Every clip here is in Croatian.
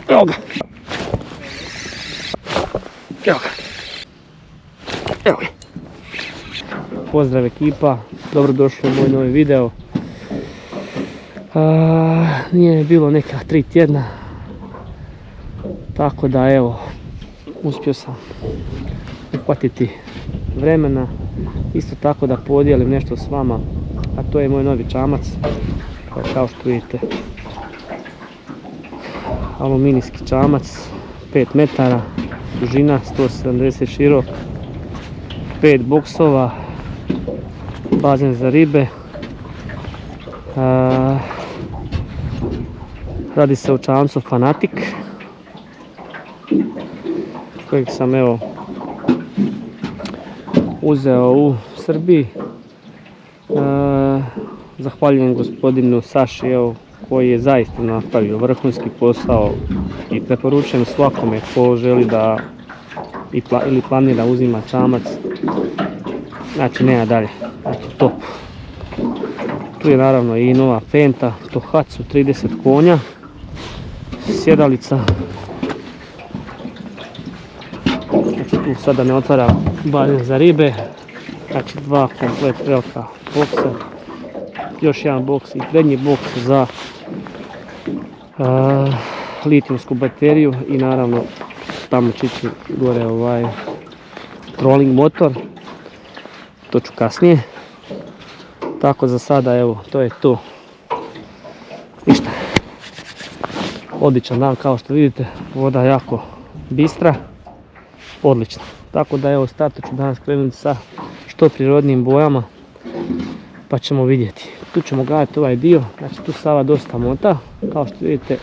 Evo ga. Evo ga. Evo ga. Pozdrav ekipa, dobrodošli u moj novi video. Nije bilo neka 3 tjedna, tako da evo, uspio sam uhvatiti vremena, isto tako da podijelim nešto s vama, a to je moj novi čamac, kao što vidite. Aluminijski čamac, 5 metara, dužina 170 širok, 5 boksova, bazen za ribe. Radi se o čamcu Fanatic, kojeg sam evo uzeo u Srbiji. Zahvaljujem gospodinu Saši, evo, koji je zaista napravio vrhunski posao i preporučujem svakome ko želi da ili planira uzima čamac. Znači nema dalje, znači top. Tu je naravno i nova penta, Tohatsu 30 konja, sjedalica. Znači tu sada ne otvara bazen za ribe, znači 2 komplet velika boksa, još jedan boks i prednji boks za litijumsku bateriju i naravno tamo će ići gore trolling motor, to ću kasnije. Tako za sada evo, to je to. Ništa. Odličan dan kao što vidite, voda jako bistra, odlično. Tako da evo, startu ću danas krenuti sa što prirodnim bojama, pa ćemo vidjeti. Tu ćemo gledati ovaj dio, znači tu Sava dosta mota, kao što vidite,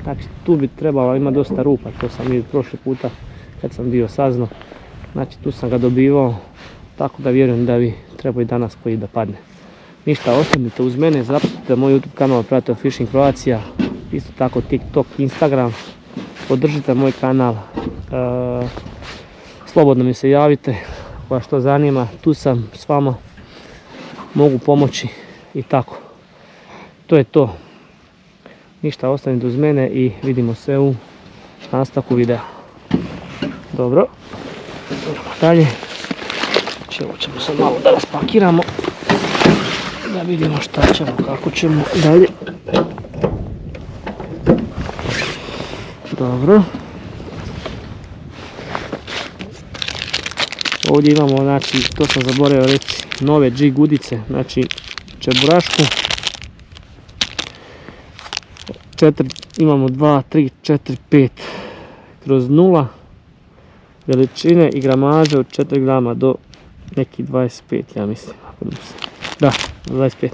znači tu bi trebalo ima dosta rupa, to sam vidio prošli puta kad sam bio saznao. Znači tu sam ga dobivao, tako da vjerujem da bi trebao i danas koji da padne. Ništa, ostanite uz mene, zapratite moj YouTube kanal Prato Fishing Croatia, isto tako TikTok, Instagram, podržite moj kanal, slobodno mi se javite, ako vas što zanima, tu sam s vama, mogu pomoći i tako. To je to. Ništa, ostanite uz mene i vidimo se u nastavku videa. Dobro, idemo dalje. Evo ćemo se malo da raspakiramo, da vidimo šta ćemo, kako ćemo dalje. Dobro. Ovdje imamo, znači, to sam zaboravio reći, nove jig udice, znači čeburašku. Imamo 2, 3, 4, 5 kroz 0 veličine i gramaže od 4 grama do neki 25, ja mislim. Da, 25.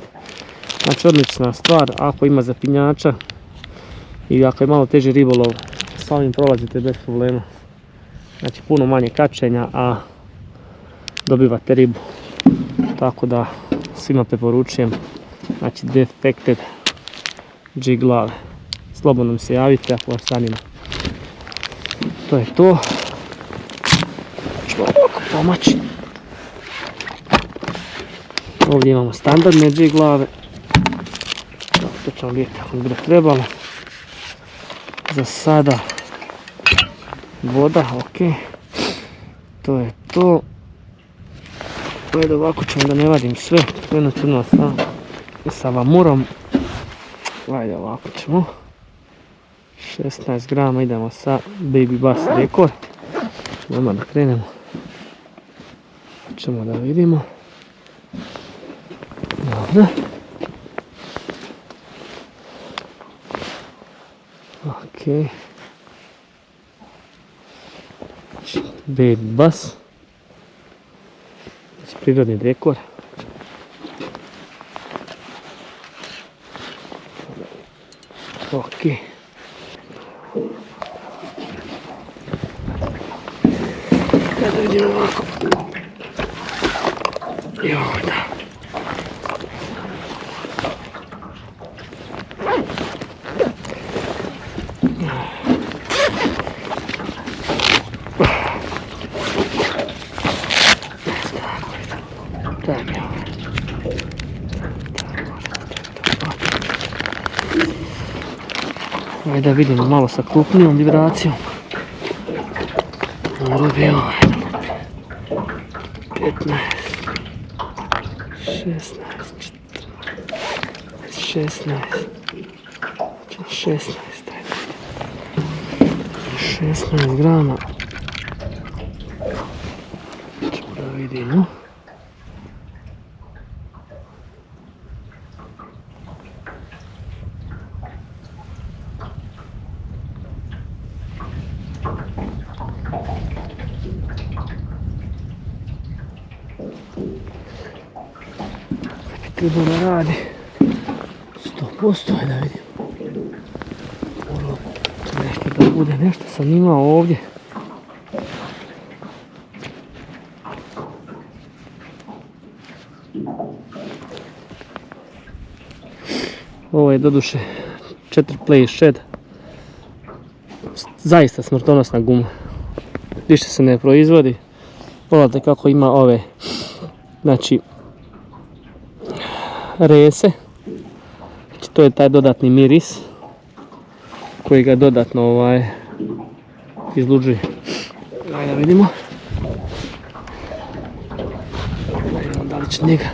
Znači odlična stvar, ako ima zapinjača i ako je malo teži ribolov, s ovim prolazite bez problema. Znači puno manje kačenja, a dobivate ribu. Tako da svima preporučujem, znači Defected jig glave. Slobodno mi se javite ako vas zanima. To je to. Ću ovako pomoći. Ovdje imamo standardne jig glave. To ćemo vidjeti kako mi bude trebalo. Za sada voda, ok. To je to. Ajde, ovako ćemo da ne vadim sve. Krenuti sa vamurom. Ajde, ovako ćemo. 16 grama idemo sa Baby Bass Record. Odmah da krenemo. Ćemo da vidimo. Dobro. Ok. Baby Bass. Prirodni dekor. Ok. Kada vidimo ovako. Joj, da. Ajde da vidimo malo sa krupnijom vibracijom. Lupi ovaj. 15, 16, 16, 16 grama. Ćemo da vidimo. Treba da radi 100%, da vidim. Moralo nešto da bude, nešto sam imao ovdje. Ovo je doduše 4 play shed. Zaista smrtonosna guma. Više se ne proizvodi. Pogledajte kako ima ove, znači, rese. Znači, to je taj dodatni miris koji ga dodatno izluđuje. Ajde da vidimo. Da vidimo da li će njega.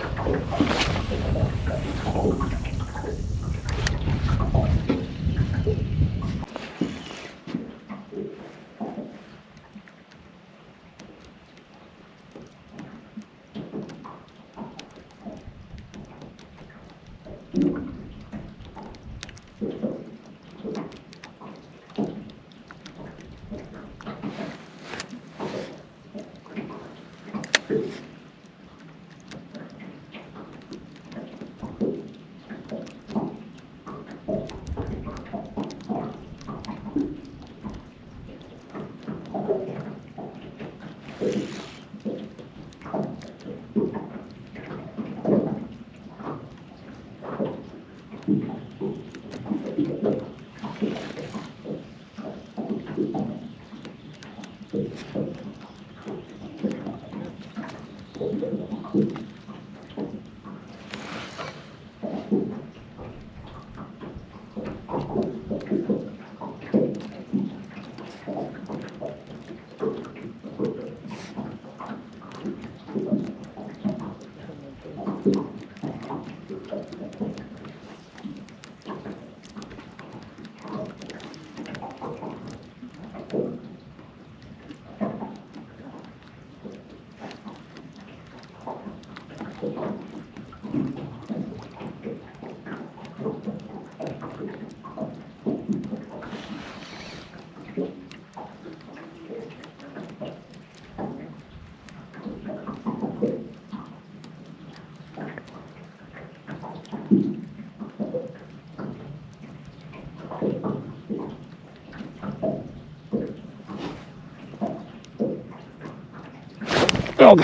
Evo ga.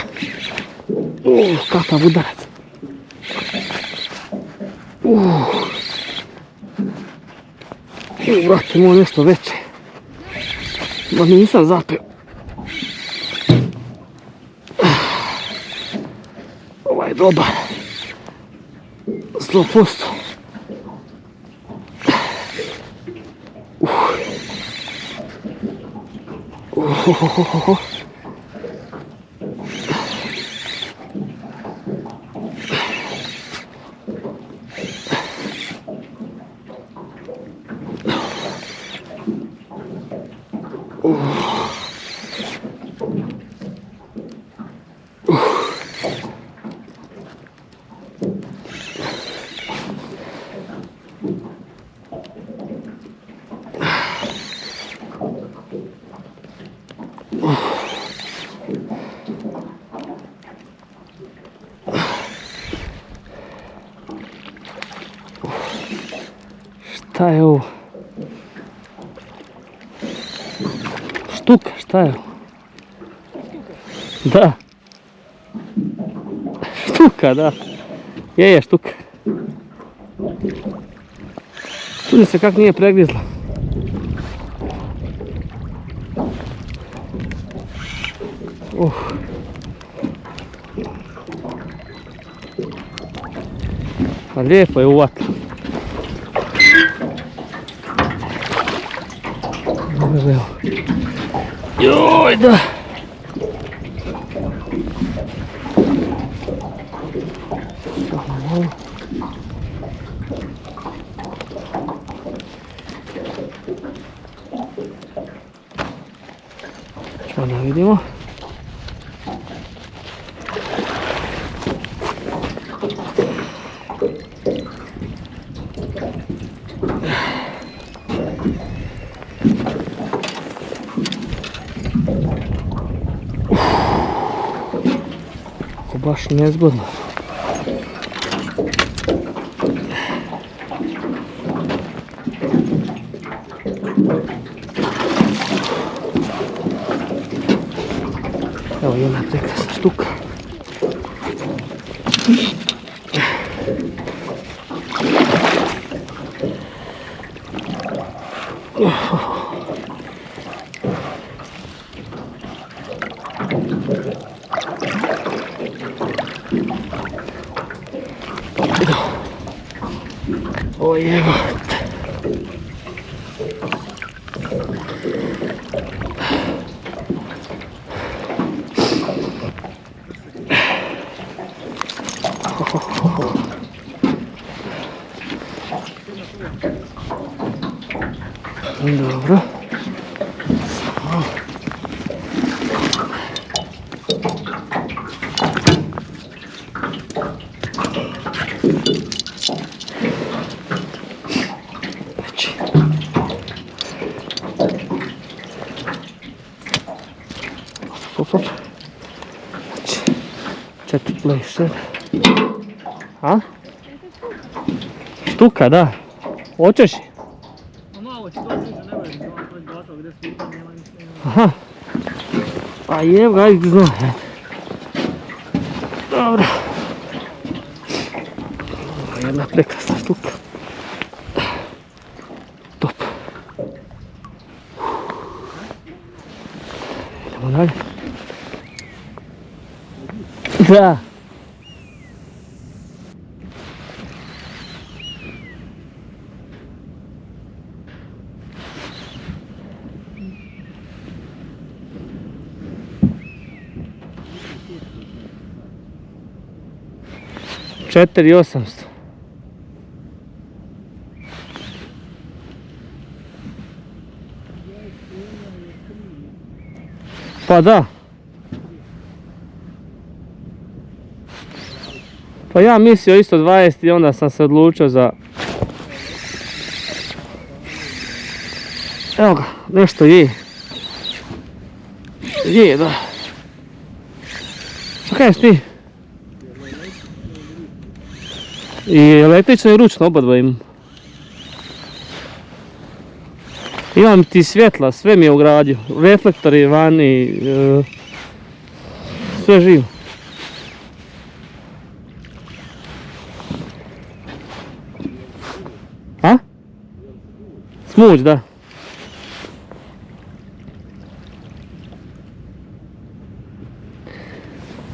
Kakav udarac. Brate, moj nešto veće. Ma nisam zapeo. Ovaj je dobar. 100%. Šta je ovo? Štuka, šta je ovo? Da. Štuka, da. Je, štuka. Čudim se kako nije pregrizla. Pa lijepo je uvatno. Evo. Joj, da. Što da vidimo. Ako baš nezgodno. Evo jedna prekrasna štuka. Oj, evo. Dobro. Hop. Četiri pleše. A? Štuka, da. Hoćeš? Malo će doći, ne vredi, to je gotovo, gdje sviđa, nema ništa. Aha. Pa jev ga, ajde zna. Dobro. Jedna prekrasna štuka. Top. Idemo dalje. Da. Četiri i 800. Pa da. Pa ja mislio isto 20 i onda sam se odlučio za... Evo ga, nešto je. Je, da. Šta kažeš ti? I električno i ručno obadva imam. Imam ti svjetla, sve mi je ugradio. Reflektori vani, sve živo. A? Smuđ, da.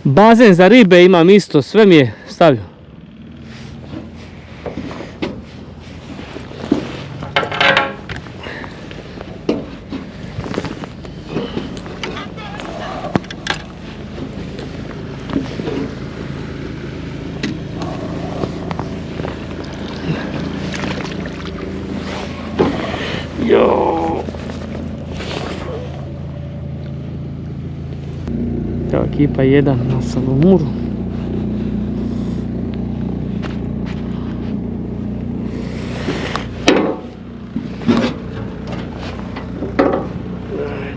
Bazen za ribe imam isto, sve mi je stavio. Jo. Evo ekipa 1 na Salomuru.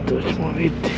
To ćemo vidjeti.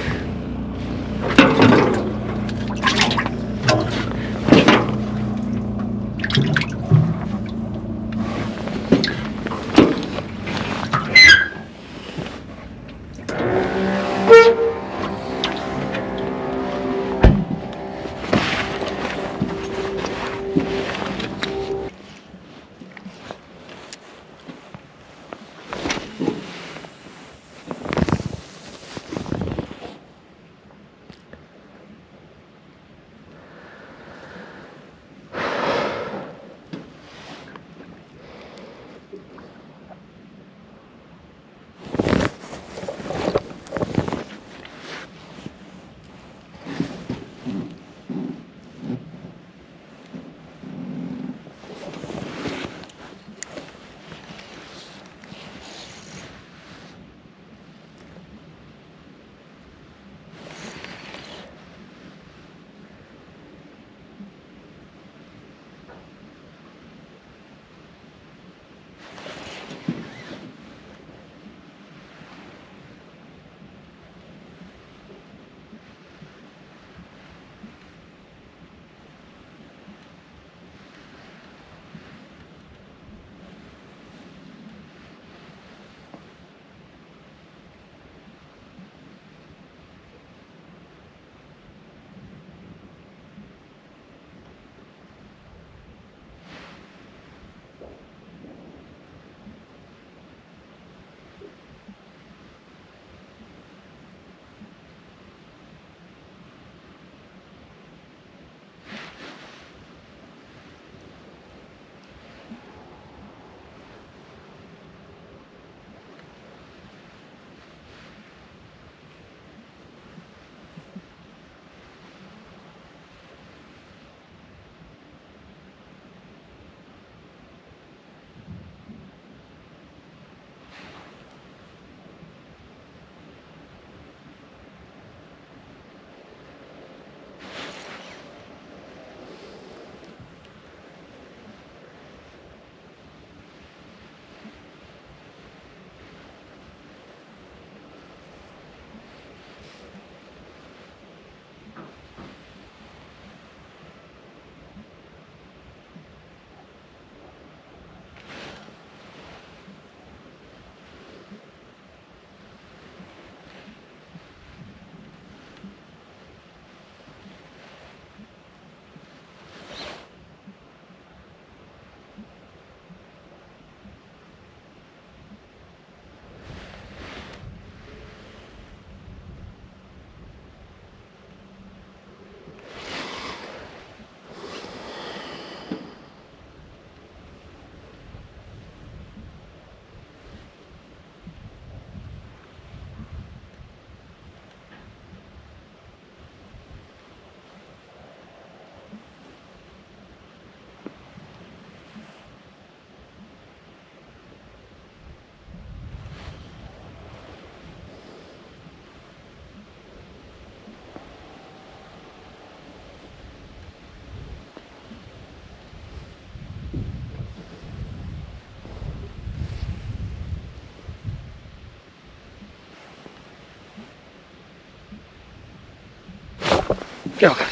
Evo ga.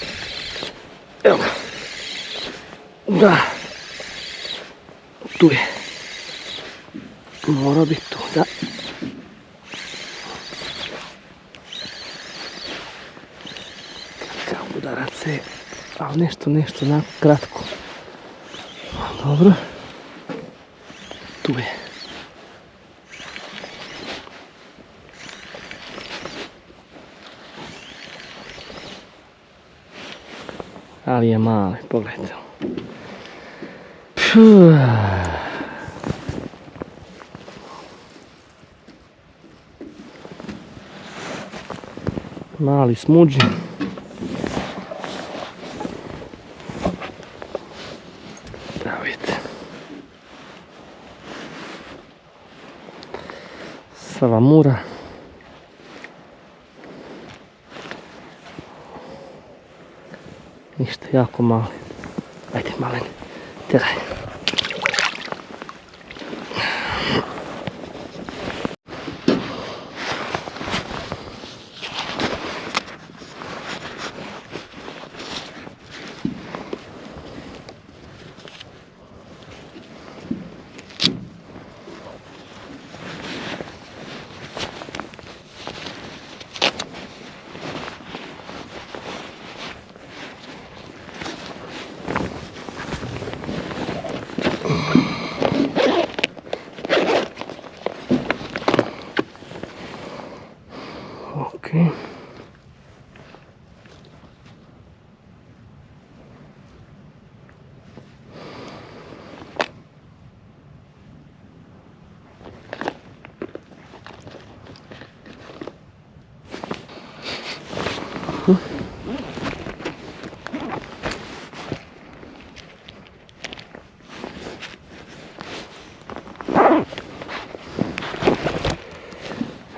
Evo ga. Da. Tu je. Mora biti tu, da. Kakav udarac je. Ali nešto onako kratko. Dobro. Tu je. Ali je mali, pogledajte. Mali smuđi. Evo vidite. Salamura. Ništa, jako mali. Ajde, malen, teraj. Okay.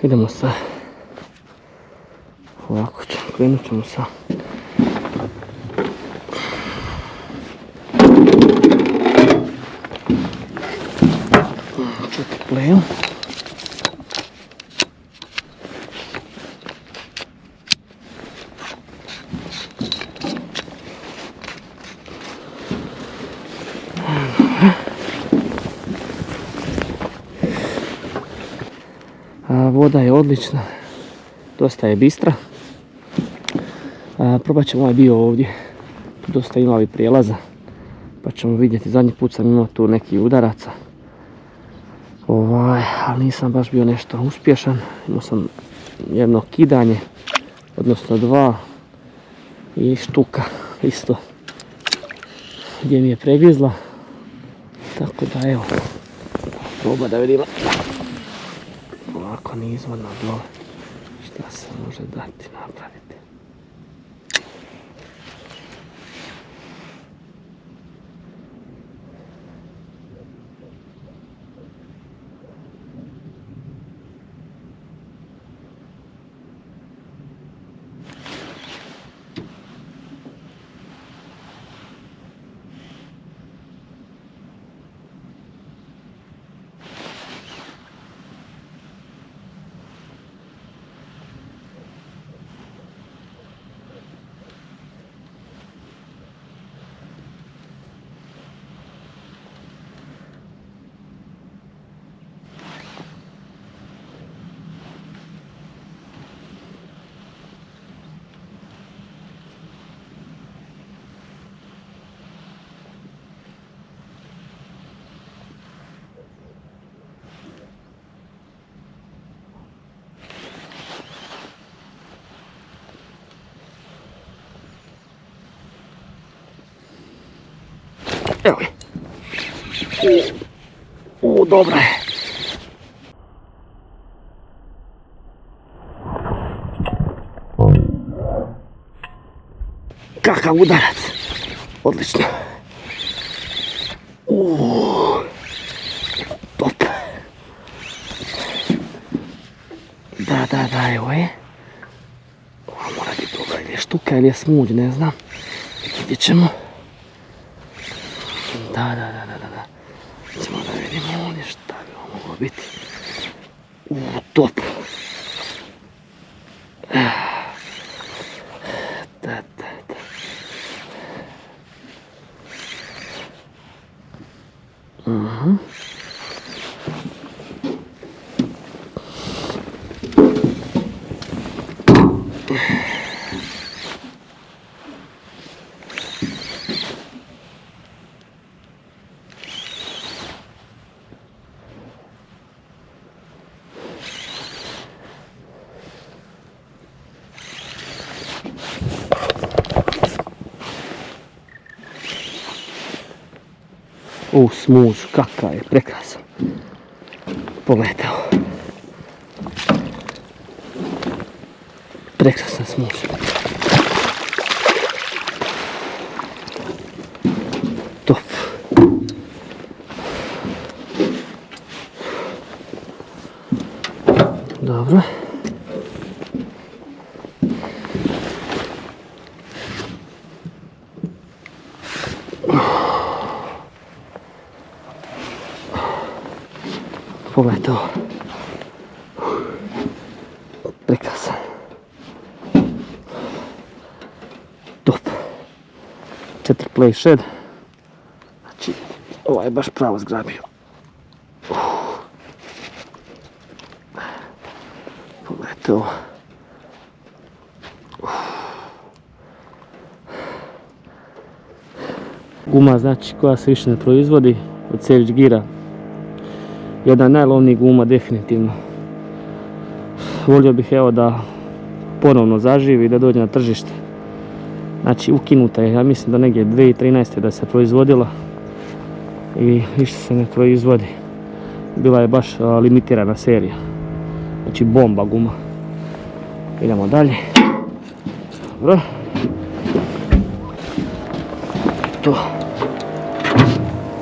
Idemo sa ovako krenut ćemo sa četiplejem. Voda je odlična, dosta je bistra. Probat ćemo ovaj bio ovdje, dosta ima ovih prijelaza, pa ćemo vidjeti. Zadnji put sam imao tu neki udaraca, ali nisam baš bio nešto uspješan. Imao sam jedno kidanje, odnosno dva, i štuka isto gdje mi je pregrizla, tako da evo, proba da vidimo ovako nizvodno dole šta se može dati napraviti. Evo je. Dobra je. Kakav udarac. Odlično. Top. Da, evo je. Ovo mora biti dobra ili je štuka ili je smuđ, ne znam. Vidjet ćemo. Da. Ćemo da vidimo ovdje šta bi ovo moglo biti. Top. Da. Mhm. Smuđ, kakav je prekrasan. Poletao. Prekrasan smuđ. Top. Dobro. Poletao. Prekrasan. Top. 4 play shed. Znači, ovaj je baš pravo zgrabio. Poletao. Guma znači koja se više ne proizvodi od Savage Geara. Jedna najlovnijih guma definitivno. Volio bih evo da ponovno zaživi i da dođe na tržište. Znači ukinuta je, ja mislim da negdje 2013. da se proizvodila i više se ne proizvodi. Bila je baš limitirana serija. Znači bomba guma. Idemo dalje. Dobro. To.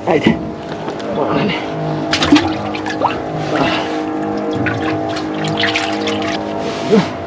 Ajde. Poleni. Yeah.